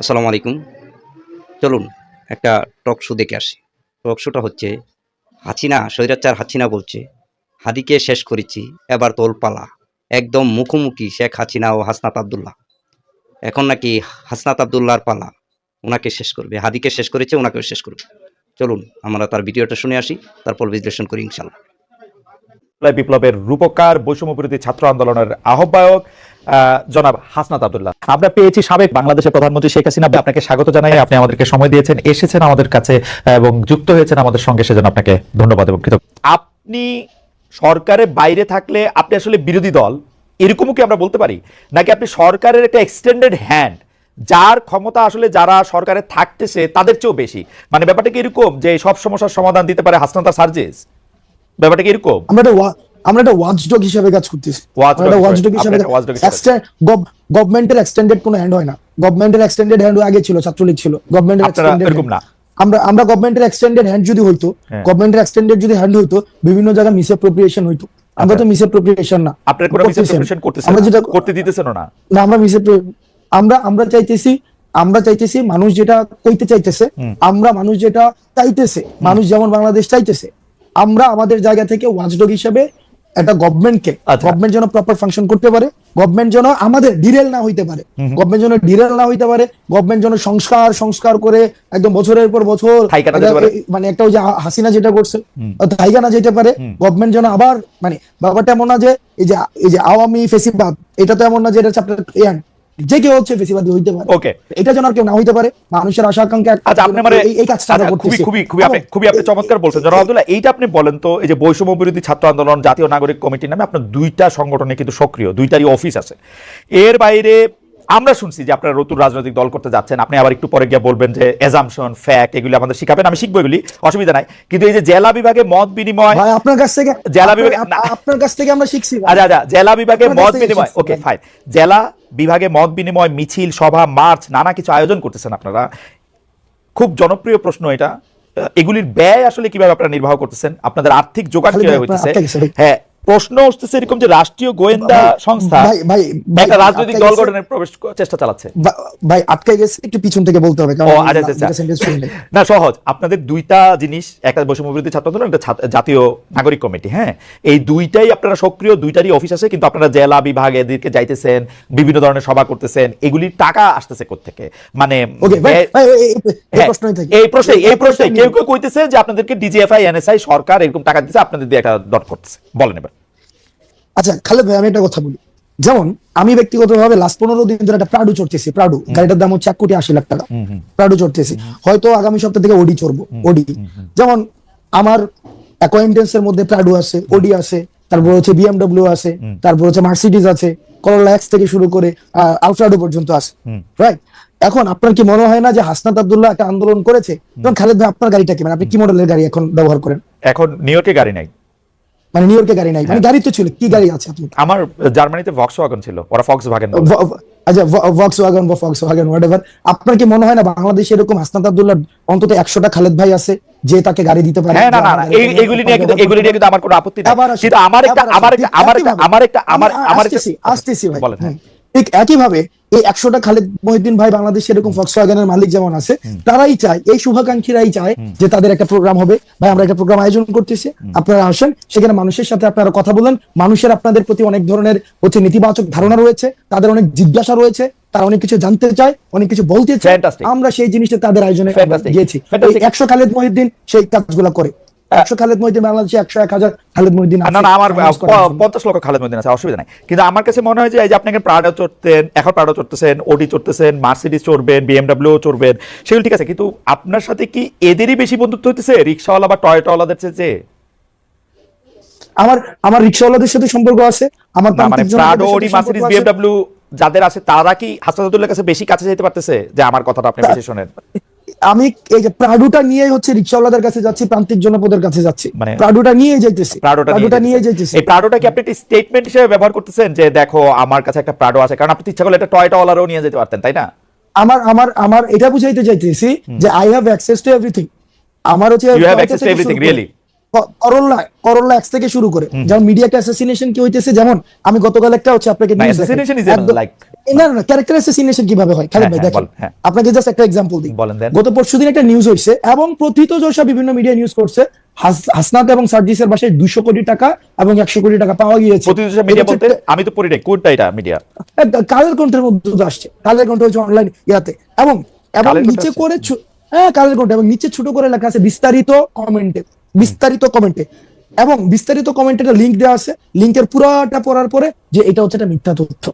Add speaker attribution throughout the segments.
Speaker 1: আসসালামু আলাইকুম। চলুন একটা টক শো দেখে আসি। টক শোটা হচ্ছে হাসিনা, স্বৈরাচার হাসিনা বলছে, হাদিকে শেষ করেছি, এবার তোর পালা। একদম মুখোমুখি শেখ হাসিনা ও হাসনাত আব্দুল্লাহ। এখন নাকি হাসনাত আব্দুল্লাহর পালা, ওনাকে শেষ করবে। হাদিকে শেষ করেছে, ওনাকেও শেষ করবে। চলুন আমরা তার ভিডিওটা শুনে আসি, তারপর বিশ্লেষণ করি ইনশাল্লাহ।
Speaker 2: বিপ্লবের রূপকার, বৈষম্য বিরোধী ছাত্র আন্দোলনের আহ্বায়ক জনাব হাসনাত আব্দুল্লাহ। আমরা পেয়েছি সাবেক বাংলাদেশের প্রধানমন্ত্রী শেখ হাসিনা। আপনাকে স্বাগত জানাই, আপনি আমাদেরকে সময় দিয়েছেন, এসেছেন আমাদের কাছে এবং যুক্ত হয়েছেন আমাদের সঙ্গে, সেজন্য আপনাকে ধন্যবাদ এবং কৃতজ্ঞ। আপনি সরকারের বাইরে থাকলে আপনি আসলে বিরোধী দল, এরকমও কি আমরা বলতে পারি, নাকি আপনি সরকারের একটা এক্সটেন্ডেড হ্যান্ড, যার ক্ষমতা আসলে যারা সরকারে থাকতেছে তাদের চেয়েও বেশি? মানে ব্যাপারটা কি এরকম যে সব সমস্যার সমাধান দিতে পারে হাসনাত আর সার্জিস? ব্যাপারটা কি এরকম?
Speaker 3: আমরা একটা ওয়াচডগ হিসেবে কাজ করতেছি। গভর্নমেন্টের এক্সটেন্ডেড কোনো হ্যান্ড হয় না। গভর্নমেন্টের এক্সটেন্ডেড হ্যান্ড আগে ছিল, ছাত্রলীগ ছিল। গভর্নমেন্টের এক্সটেন্ডেড না, আমরা গভর্নমেন্টের এক্সটেন্ডেড হ্যান্ড যদি হইতো, গভর্নমেন্টের এক্সটেন্ডেড যদি হ্যান্ড হইতো, বিভিন্ন জায়গায় মিসঅ্যাপ্রোপ্রিয়েশন হইতো। আমরা তো মিসঅ্যাপ্রোপ্রিয়েশন না,
Speaker 2: আপনারা কোনো মিসঅ্যাপ্রোপ্রিয়েশন করতেছেন, আমরা যেটা করতে দিতেছেন না।
Speaker 3: আমরা আমরা চাইতেছি মানুষ যেটা কইতে চাইতেছে, মানুষ যেটা চাইতেছে, মানুষ যেমন বাংলাদেশ চাইতেছে, আমরা আমাদের জায়গা থেকে ওয়াচডগ হিসেবে একটা গভর্নমেন্টকে, গভর্নমেন্ট যেন প্রপার ফাংশন করতে পারে, গভর্নমেন্ট যেন আমাদের ডিরেল না হইতে পারে, গভর্নমেন্ট যেন সংস্কার করে একদম বছরের পর বছর, মানে একটা ওই যে হাসিনা যেটা করছে থাইকা না যেতে পারে। গভর্নমেন্ট যেন আবার, মানে ব্যাপারটা এমন না যে এই যে আওয়ামী ফেসিবাদ, এটা তো এমন না যে এটা চ্যাপ্টার যে কেউ হচ্ছে ফেসিবাদী হইতে পারে, ওকে, এটা যেন আর কেউ না হইতে পারে। মানুষের আশা আকাঙ্ক্ষা।
Speaker 2: আচ্ছা, আপনি মানে এই কাজটা খুবই আপনি চমৎকার বলছেন জনাব আব্দুল্লাহ। এইটা আপনি বলেন তো, এই যে বৈষম্য বিরোধী ছাত্র আন্দোলন, জাতীয় নাগরিক কমিটির নামে আপনার দুইটা সংগঠনে কিন্তু সক্রিয়, দুইটারই অফিস আছে। এর বাইরে আমরা শুনছি যে আপনারা নতুন রাজনৈতিক দল করতে যাচ্ছেন। আপনি আবার একটু পরে গিয়ে বলবেন যে এজাম্পশন, ফ্যাক্ট এগুলি আমাদের শিখাবেন, আমি শিখবো, এগুলি অসুবিধা নাই। কিন্তু এই যে জেলা বিভাগে মত বিনিময়,
Speaker 3: আপনার কাছ থেকে আমরা শিখছি।
Speaker 2: আচ্ছা, জেলা বিভাগে মত বিনিময়, ওকে ফাইন। জেলা বিভাগে মত বিনিময়, মিছিল, সভা, মার্চ, নানা কিছু আয়োজন করতেছেন আপনারা। খুব জনপ্রিয় প্রশ্ন এটা, এগুলির ব্যয় আসলে কিভাবে আপনারা নির্বাহ করতেছেন? আপনাদের আর্থিক যোগান কিভাবে হইতেছে? হ্যাঁ, প্রশ্ন উঠতেছে এরকম যে রাষ্ট্রীয় গোয়েন্দা সংস্থা একটা রাজনৈতিক দল গঠনের প্রবেশ চেষ্টা চালাচ্ছে।
Speaker 3: ভাই আটকে গেছে, একটু পিছন থেকে বলতে হবে।
Speaker 2: না, সহজ। আপনাদের দুইটা জিনিস, একটা বৈষম্য বিরোধী ছাত্র আন্দোলন, একটা জাতীয় নাগরিক কমিটি। হ্যাঁ, এই দুইটাই আপনারা সক্রিয়, দুইটারই অফিস আছে, কিন্তু আপনারা জেলা বিভাগে এদিকে যাইতেছেন, বিভিন্ন ধরনের সভা করতেছেন, এগুলির টাকা আসতেছে কোত্থেকে? মানে এই প্রশ্নে কেউ কেউ কইতেছে যে আপনাদেরকে ডিজিএফআই, এনএসআই সরকার এরকম টাকা দিচ্ছে, আপনাদের দিয়ে একটা দর করতেছে। বলেন এবার।
Speaker 3: আচ্ছা খালেদ ভাই, আমি একটা কথা বলি। যেমন আমি ব্যক্তিগতভাবে লাস্ট 15 দিন ধরে একটা প্রাডু চড়তেছি। প্রাডু গাড়িটার দাম হচ্ছে 1,80,00,000 টাকা। প্রাডু চড়তেছি, হয়তো আগামী সপ্তাহ থেকে ওডি চড়বো। ওডি যেমন আমার অ্যাকোয়েন্টেন্সের মধ্যে প্রাডু আছে, ওডি আছে, তারপর হচ্ছে বিএমডব্লিউ আছে, তারপর হচ্ছে মার্সিডিজ আছে, করোলা এক্স থেকে শুরু করে আলট্রাডো পর্যন্ত আছে, রাইট? এখন আপনার কি মনে হয় না যে হাসনাত আব্দুল্লাহ একটা আন্দোলন করেছে? তখন খালেদ ভাই, আপনার গাড়িটা কি, মানে আপনি কি মডেলের গাড়ি এখন ব্যবহার করেন?
Speaker 2: এখন নিউইয়র্কে গাড়ি নাই,
Speaker 3: মানে নিউইয়র্কে গাড়ি নাই, মানে গাড়ি তো ছিল। কি গাড়ি আছে আপনার?
Speaker 2: আমার জার্মানিতে ভক্সওয়াগন ছিল, ওরা ফক্সওয়াগন।
Speaker 3: আচ্ছা, ভক্সওয়াগন বা ফক্সওয়াগন হোয়াটএভার। আপনার কি মনে হয় না বাংলাদেশে এরকম হাসনাত আব্দুল্লাহ অন্তত 100টা খালেদ ভাই আছে যে তাকে গাড়ি দিতে পারে?
Speaker 2: হ্যাঁ, না, এইগুলি নিয়ে কিন্তু আমার কোনো আপত্তি নেই, কিন্তু
Speaker 3: আসতেছি ভাই। ঠিক একইভাবে এই 100টা খালেদ মহিউদ্দিন ভাই বাংলাদেশে এরকম ফক্সওয়াগনের মালিক যেমন আছে, তারাই চায়, এই শুভাকাঙ্ক্ষীরাই চায় যে তাদের একটা প্রোগ্রাম হবে। ভাই আমরা একটা প্রোগ্রাম আয়োজন করতেছি, আপনারা আসেন, সেখানে মানুষের সাথে আপনারা কথা বলেন। মানুষের আপনাদের প্রতি অনেক ধরনের হচ্ছে নেতিবাচক ধারণা রয়েছে, তাদের অনেক জিজ্ঞাসা রয়েছে, তারা অনেক কিছু জানতে চায়, অনেক কিছু বলতে চায়। আমরা সেই জিনিসটা তাদের আয়োজনে গিয়েছি। 100 খালেদ মহিউদ্দিন সেই কাজগুলো করে। 100 খালেদ মহিউদ্দিন বাংলাদেশে 100-1000 খালেদ মহিউদ্দিন আছে।
Speaker 2: না, আমার 50 লক্ষ খালেদ মহিউদ্দিন আছে, অসুবিধা নাই। কিন্তু আমার কাছে মনে হয় যে এই যে আপনি প্রাডো চড়তেন, এখন প্রাডো চড়তেছেন, ওডি চড়তেছেন, মার্সিডিজ চড়বেন, বিএমডব্লিউ চড়বেন, সেগুলো ঠিক আছে, কিন্তু আপনার সাথে কি এদেরই বেশি বন্ধুত্ব হইতেছে রিকশাওয়ালা বা টয়োটাওয়ালাদের চেয়ে?
Speaker 3: আমার রিকশাওয়ালাদের সাথে সম্পর্ক আছে। আমার
Speaker 2: মানে প্রাডো, ওডি, মার্সিডিজ, বিএমডব্লিউ যাদের আছে, তারা কি হাসনাত আব্দুল্লাহর কাছে বেশি কাছে যেতে পারতেছে? যে আমার কথাটা আপনি বেশি শোনেন।
Speaker 3: আমি এই যে প্রাডুটা নিয়ে হচ্ছে রিকশাওয়ালাদের কাছে যাচ্ছি, প্রান্তিক জনপদের কাছে যাচ্ছি, মানে প্রাডুটা নিয়ে যাইতেছি। এই
Speaker 2: প্রাডোটা কি আপনি একটা স্টেটমেন্ট হিসেবে ব্যবহার করতেছেন যে দেখো আমার কাছে একটা প্রাডো আছে? কারণ আপনি ইচ্ছা করলে একটা টয়োটাওয়ালারও নিয়ে যেতে পারতেন, তাই না?
Speaker 3: আমার এটা বুঝাইতে চাইতেছি যে I have access to everything. আমার হচ্ছে
Speaker 2: you have access to everything, really.
Speaker 3: Corolla X থেকে শুরু করে যেমন মিডিয়াকে অ্যাসাসিনেশন কি হইতেছে, যেমন আমি গতকাল একটা হচ্ছে আপনাকে
Speaker 2: অ্যাসাসিনেশন ইজ লাইক
Speaker 3: না না ক্যারেক্টার অ্যাসাসিনেশন কিভাবে হয় খালেদ ভাই
Speaker 2: হ্যাঁ,
Speaker 3: দেখেন
Speaker 2: বলেন, হ্যাঁ।
Speaker 3: আপনাকে জাস্ট একটা এক্সাম্পল দিই।
Speaker 2: বলেন দেন।
Speaker 3: গত পরশুদিন একটা নিউজ হয়েছে এবং প্রথিতযশা বিভিন্ন মিডিয়া নিউজ করছে, হাসনাত এবং সার্জিসের বাসায় 200 কোটি টাকা এবং 100 কোটি টাকা পাওয়া গিয়েছে।
Speaker 2: প্রতিদিন মিডিয়া বলতে আমি তো পড়ি নাই, কোনটা এটা মিডিয়া?
Speaker 3: কালের কণ্ঠের মধ্যে তো আসছে, কালের কণ্ঠ হচ্ছে অনলাইন ইয়াতে, এবং
Speaker 2: কালের কণ্ঠ
Speaker 3: নিচে
Speaker 2: আছে?
Speaker 3: করে হ্যাঁ কালের কণ্ঠ, এবং নিচে ছোট করে লেখা আছে বিস্তারিত কমেন্টে, এবং বিস্তারিত কমেন্টের লিংক দেওয়া আছে, লিংকের পুরাটা পড়ার পরে যে এটা হচ্ছে একটা মিথ্যা তথ্য।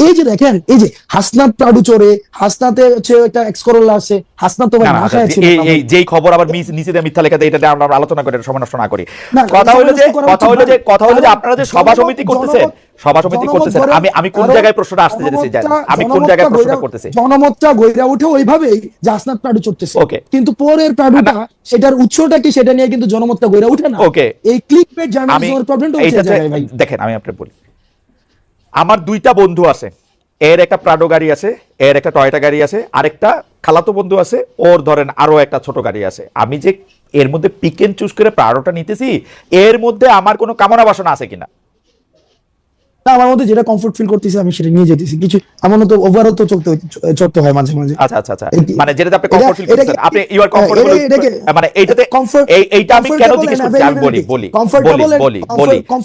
Speaker 3: এই যে দেখেন, এই যে হাসনাত প্রাডু চোরে, হাসনাতে হচ্ছে একটা এক্স করোলা আছে, হাসনাত তো ভাই
Speaker 2: না, না,
Speaker 3: মাথায় ছিল না ভাই।
Speaker 2: এই যেই খবর আবার নিচে দিয়ে মিথ্যা লেখা দেয়, এটাতে আমরা আলোচনা করে সময় নষ্ট না করি।
Speaker 3: না,
Speaker 2: কথা হলো যে
Speaker 3: করা
Speaker 2: কথা
Speaker 3: উচিত
Speaker 2: হলো যে
Speaker 3: না।
Speaker 2: কথা হলো যে
Speaker 3: কারণ
Speaker 2: আপনারা যে সভা সমিতি করতেছেন, সভা সমিতি
Speaker 3: জনমত
Speaker 2: করতেছেন,
Speaker 3: গড়ে-
Speaker 2: আমি কোন
Speaker 3: কারণ
Speaker 2: জায়গায় প্রশ্নটা আসতে যেতেছি জানেন? আমি কোন
Speaker 3: জনমতটা
Speaker 2: জায়গায় প্রশ্নটা
Speaker 3: গইরা-
Speaker 2: করতেছি?
Speaker 3: জনমতটা গইরা উঠে ওইভাবেই যে হাসনাত প্রাডু চড়তেছে,
Speaker 2: Okay.
Speaker 3: কিন্তু পরের প্রাডুটা সেটার উৎসটা কি সেটা নিয়ে কিন্তু জনমতটা গইরা উঠে না।
Speaker 2: Okay.
Speaker 3: এই ক্লিকবেট
Speaker 2: আমি
Speaker 3: জার্নালিজমের প্রবলেমটা হচ্ছে এই
Speaker 2: এইটাতে
Speaker 3: জায়গায় ভাই।
Speaker 2: দেখেন, আমি আপনাকে বলি, আমার দুইটা বন্ধু আছে, এর একটা প্রাডো গাড়ি আছে, এর একটা টয়োটা গাড়ি আছে, আরেকটা খালাতো বন্ধু আছে, ওর ধরেন আরো একটা ছোট গাড়ি আছে। আমি যে এর মধ্যে পিক এন্ড চুজ করে প্রাডোটা নিতেছি, এর মধ্যে আমার কোনো কামনা বাসনা আছে কিনা?
Speaker 3: না, আমার মধ্যে যেটা কমফোর্ট ফিল করতেছি আমি সেটা নিয়ে যেতেছি, কিছু আমার মতো ওভারঅল তো চড়তে হয় মাঝে মাঝে।
Speaker 2: আচ্ছা আচ্ছা আচ্ছা,
Speaker 3: এই-
Speaker 2: মানে যেটাতে আপনি কমফোর্ট ফিল
Speaker 3: এটা-
Speaker 2: করতেছেন, আপনি ইউ আর কমফোর্টেবল, মানে এইটাতে এইটা আমি কেন জিজ্ঞেস করছি আমি বলি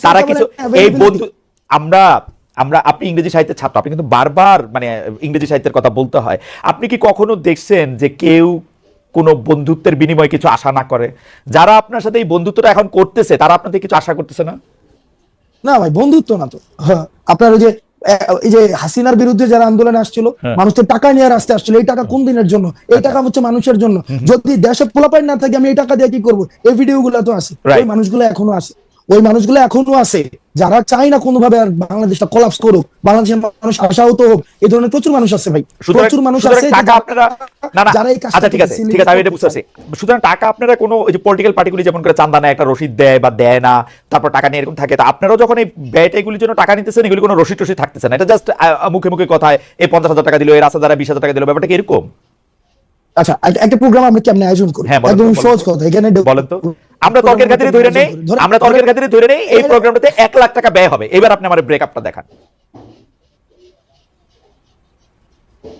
Speaker 2: তারা কিছু এই বন্ধু, আমরা আপনি ইংরেজি সাহিত্যের ছাত্র, আপনি কিন্তু বারবার মানে ইংরেজি সাহিত্যের কথা বলতে হয়। আপনি কি কখনো দেখছেন যে কেউ কোনো বন্ধুত্বের বিনিময়ে কিছু আশা না করে? যারা আপনার সাথে এই বন্ধুত্বটা এখন করতেছে তারা আপনাদের কিছু আশা করতেছে না?
Speaker 3: না ভাই, বন্ধুত্ব না তো। হ্যাঁ, আপনার ওই যে এই যে হাসিনার বিরুদ্ধে যারা আন্দোলনে আসছিল, মানুষের টাকা নিয়ে রাস্তায় আসছিল, এই টাকা কোন দিনের জন্য? এই টাকা হচ্ছে মানুষের জন্য। যদি দেশে পোলাপাইন না থাকে আমি এই টাকা দিয়ে কি করবো? এই ভিডিও গুলো তো আছে, ওই মানুষগুলো এখনো আছে, যারা চায় না কোনোভাবে আর বাংলাদেশটা কোলাপস করুক, বাংলাদেশের মানুষ আশাহত হোক, এই ধরনের প্রচুর মানুষ আছে ভাই, প্রচুর মানুষ আছে
Speaker 2: টাকা আপনারা
Speaker 3: যারা এই কাজটা
Speaker 2: আচ্ছা ঠিক আছে আমি এটা বুঝতে পারছি। সুতরাং টাকা আপনারা কোনো ওই যে পলিটিক্যাল পার্টিগুলি যেমন করে চান্দা নেয়, একটা রসিদ দেয় বা দেয় না, তারপর টাকা নিয়ে এরকম থাকে, তা আপনারাও যখন এই ব্যয়টা এগুলির জন্য টাকা নিতেছেন, এগুলি কোনো রসিদ টসিদ থাকতেছে না, এটা জাস্ট মুখে মুখে কথায় এই 50,000 টাকা দিল, এই রাস্তা দ্বারা 20,000 টাকা দিল, ব্যাপারটা কি এরকম?
Speaker 3: আচ্ছা, একটা প্রোগ্রাম আমরা কেমনে আয়োজন করি?
Speaker 2: হ্যাঁ, বলেন তো,
Speaker 3: একদম
Speaker 2: বলেন
Speaker 3: সহজ
Speaker 2: তো।
Speaker 3: কথা, এখানে
Speaker 2: বলেন তো, আমরা তর্কের খাতিরে ধরে নেই, এই প্রোগ্রামটাতে 1 লাখ টাকা ব্যয় হবে। এবার আপনি আমার ব্রেকআপটা দেখান।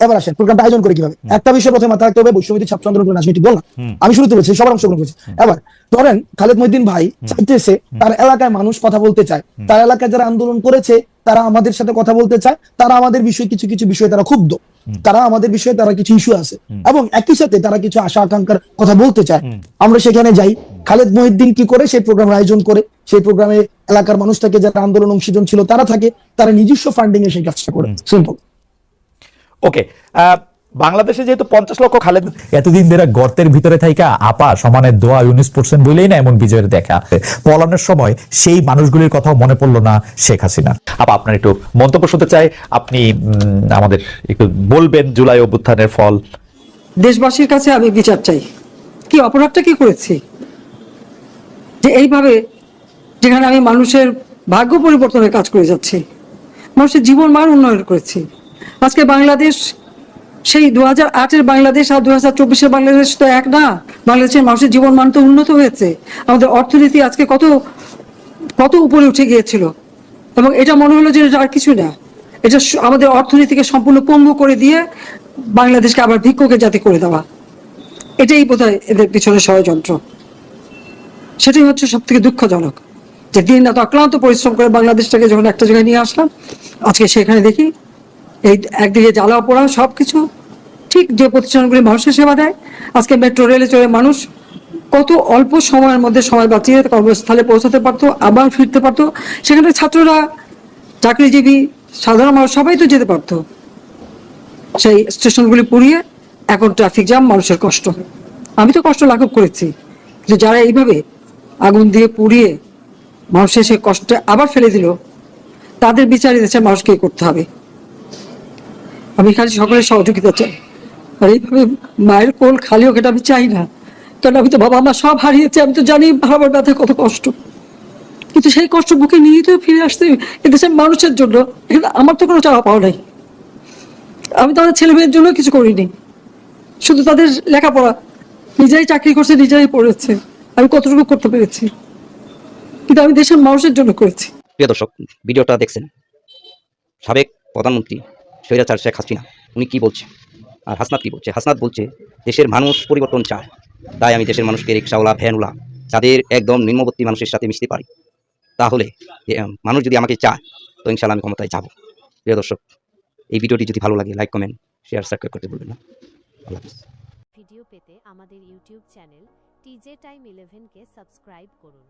Speaker 3: এবার আসেন প্রোগ্রামটা আয়োজন করে কিভাবে। একটা বিষয় প্রথমে মাথায় রাখতে হবে, বৈষম্যবিরোধী ছাত্র আন্দোলন রাজনীতি দল না, আমি শুরুতে বলছি সবার অংশগ্রহণ করছে। এবার ধরেন খালেদ মহিউদ্দিন ভাই চাইতেছে তার এলাকায় মানুষ কথা বলতে চায়, তার এলাকায় যারা আন্দোলন করেছে তারা আমাদের সাথে কথা বলতে চায়, তারা আমাদের বিষয়ে কিছু কিছু বিষয়ে তারা ক্ষুব্ধ, তারা আমাদের বিষয়ে তারা কিছু ইস্যু আছে, এবং একই সাথে তারা কিছু আশা আকাঙ্ক্ষার কথা বলতে চায়। আমরা সেখানে যাই, খালেদ মহিউদ্দিন কি করে সেই প্রোগ্রাম আয়োজন করে, সেই প্রোগ্রামে এলাকার মানুষ থাকে, যারা আন্দোলন অংশীজন ছিল তারা থাকে, তারা নিজস্ব ফান্ডিং এ সেই কাজটা করে। সিম্পল।
Speaker 2: ওকে, বাংলাদেশে যেহেতু 50 লক্ষ খালেদ
Speaker 4: এতদিন ধরে গর্তের ভিতরে থাইকা আপা সমানে দোয়া ইউনিস পড়ছেন বলেই না এমন বিজয়ের দেখা পলানোর সময় সেই মানুষগুলির কথাও মনে পড়লো না শেখ হাসিনা।
Speaker 2: আপা আপনার একটু মন্তব্য শুনতে চাই, আপনি আমাদের একটু বলবেন জুলাই অভ্যুত্থানের ফল।
Speaker 5: দেশবাসীর কাছে আমি বিচার চাই, কি অপরাধটা কি করেছি যে এইভাবে, যেখানে আমি মানুষের ভাগ্য পরিবর্তনের কাজ করে যাচ্ছি, মানুষের জীবন মান উন্নয়ন করেছি। আজকে বাংলাদেশ সেই 2008-এর বাংলাদেশ আর 2024-এর বাংলাদেশ তো এক না। বাংলাদেশের মানুষের জীবন মান তো উন্নত হয়েছে, আমাদের অর্থনীতি আজকে কত কত উপরে উঠে গিয়েছিল, এবং এটা মনে হলো যে এটা আর কিছু না, এটা আমাদের অর্থনীতিকে সম্পূর্ণ পঙ্গু করে দিয়ে বাংলাদেশকে আবার ভিক্ষুকের জাতি করে দেওয়া, এটাই বোধহয় এদের পিছনে ষড়যন্ত্র। সেটাই হচ্ছে সব থেকে দুঃখজনক, যে দিন রাত অক্লান্ত পরিশ্রম করে বাংলাদেশটাকে যখন একটা জায়গায় নিয়ে আসলাম, আজকে সেখানে দেখি এই একদিকে জ্বালা পোড়া সবকিছু। ঠিক যে প্রতিষ্ঠানগুলি মানুষের সেবা দেয়, আজকে মেট্রো রেলে চড়ে মানুষ কত অল্প সময়ের মধ্যে সময় বাঁচিয়ে কর্মস্থলে পৌঁছাতে পারতো, আবার ফিরতে পারতো, সেখানে ছাত্ররা, চাকরিজীবী, সাধারণ মানুষ সবাই তো যেতে পারতো। সেই স্টেশনগুলি পুড়িয়ে এখন ট্রাফিক জ্যাম, মানুষের কষ্ট। আমি তো কষ্ট লাঘব করেছি, যে যারা এইভাবে আগুন দিয়ে পুড়িয়ে মানুষের সে কষ্টে আবার ফেলে দিল, তাদের বিচার দেশের মানুষকে করতে হবে। আমি খালি সকলের সহযোগিতা চাই, আর এইভাবে মায়ের কোল খালি হোক এটা আমি চাই না, কারণ আমি তো বাবা মা সব হারিয়েছি, আমি তো জানি হারাবার ব্যথা কত কষ্ট, কিন্তু সেই কষ্ট বুকে নিয়ে তো ফিরে আসতে এদেশের মানুষের জন্য। এখানে আমার তো কোনো চাওয়া পাওয়া নাই, আমি তাদের ছেলে মেয়ের জন্য কিছু করিনি, শুধু তাদের লেখাপড়া, নিজেরাই চাকরি করছে, নিজেরাই পড়েছে, আমি কতটুকু করতে পেরেছি, কিন্তু আমি দেশের মানুষের জন্য করেছি।
Speaker 1: প্রিয় দর্শক, ভিডিওটা দেখছেন সাবেক প্রধানমন্ত্রী স্বৈরাচার শেখ হাসিনা উনি কি বলছে, আর হাসনাত কি বলছে? হাসনাত বলছে দেশের মানুষ পরিবর্তন চায়, তাই আমি দেশের মানুষকে রিক্সাওয়ালা, ভ্যানওয়ালা, যাদের একদম নিম্নবর্তী মানুষের সাথে মিশতে পারি, তাহলে মানুষ যদি আমাকে চায় তো ইনশাল্লাহ আমি ক্ষমতায় যাব। প্রিয় দর্শক, এই ভিডিওটি যদি ভালো লাগে লাইক, কমেন্ট, শেয়ার, সাবস্ক্রাইব করতে ভুলবেন না। আল্লাহ হাফেজ।
Speaker 6: ভিডিও পেতে আমাদের ইউটিউব চ্যানেল টিজে টাইম 11 কে সাবস্ক্রাইব করুন।